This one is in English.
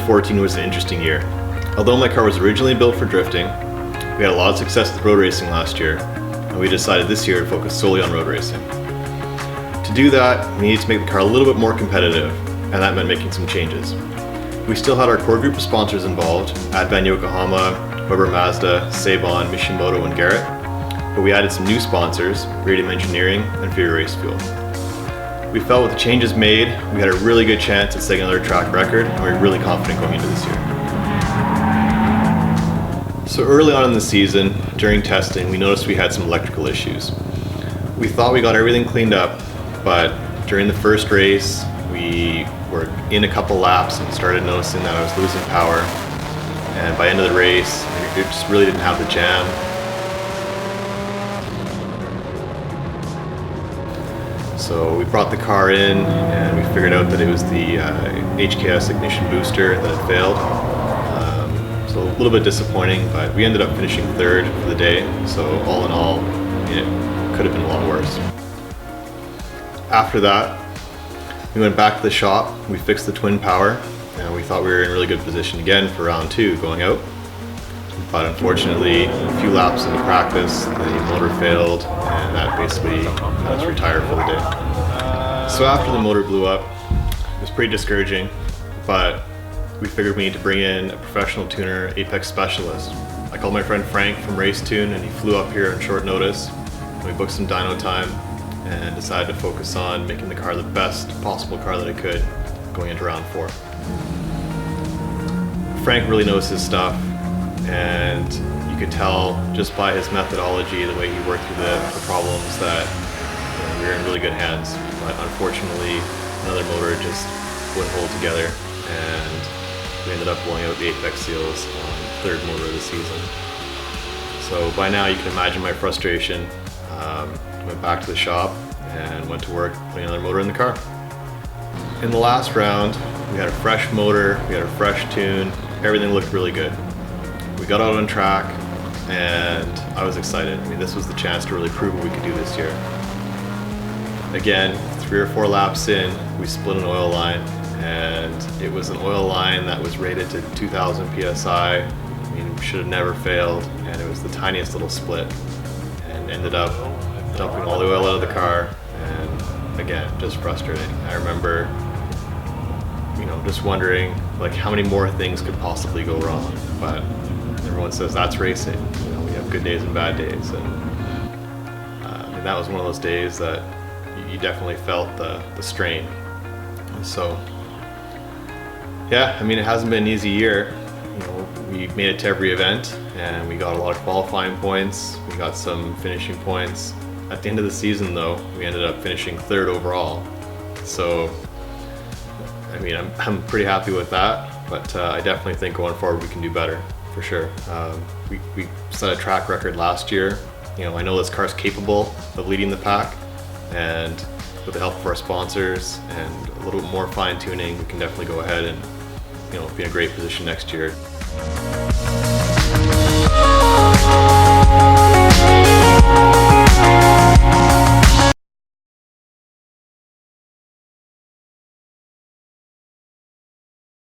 2014 was an interesting year. Although my car was originally built for drifting, we had a lot of success with road racing last year, and we decided this year to focus solely on road racing. To do that, we needed to make the car a little bit more competitive, and that meant making some changes. We still had our core group of sponsors involved, Advan Yokohama, Weber Mazda, Seibon, Mishimoto, and Garrett, but we added some new sponsors, Radium Engineering and Fury Race Fuel. We felt with the changes made, we had a really good chance at setting another track record, and we were really confident going into this year. So early on in the season, during testing, we noticed we had some electrical issues. We thought we got everything cleaned up, but during the first race, we were in a couple laps and started noticing that I was losing power. And by the end of the race, it just really didn't have the jam. So we brought the car in and we figured out that it was the HKS ignition booster that had failed. So a little bit disappointing, but we ended up finishing third for the day. So all in all, it could have been a lot worse. After that, we went back to the shop, we fixed the twin power, and we thought we were in a really good position again for round 2 going out. But unfortunately, a few laps into practice, the motor failed, and that basically had us retire for the day. So after the motor blew up, it was pretty discouraging, but we figured we need to bring in a professional tuner, Apex specialist. I called my friend Frank from Race Tune, and he flew up here on short notice. We booked some dyno time and decided to focus on making the car the best possible car that it could going into round 4. Frank really knows his stuff, and you could tell just by his methodology, the way he worked through the problems, that we were in really good hands. But unfortunately, another motor just wouldn't hold together, and we ended up blowing out the Apex seals on the 3rd motor of the season. So by now you can imagine my frustration. Went back to the shop and went to work putting another motor in the car. In the last round, we had a fresh motor, we had a fresh tune, everything looked really good. We got out on track and I was excited. I mean, this was the chance to really prove what we could do this year. Again, 3 or 4 laps in, we split an oil line, and it was an oil line that was rated to 2000 PSI. I mean, we should have never failed, and it was the tiniest little split, and ended up dumping all the oil out of the car, and again, just frustrating. I remember, just wondering, like, how many more things could possibly go wrong, but everyone says that's racing. We have good days and bad days, and that was one of those days that you definitely felt the strain. So yeah, I mean, it hasn't been an easy year. We made it to every event, and we got a lot of qualifying points. We got some finishing points. At the end of the season, though, we ended up finishing 3rd overall. So, I mean, I'm pretty happy with that, but I definitely think going forward we can do better, for sure. We set a track record last year. I know this car's capable of leading the pack, and with the help of our sponsors and a little bit more fine tuning, we can definitely go ahead and be in a great position next year.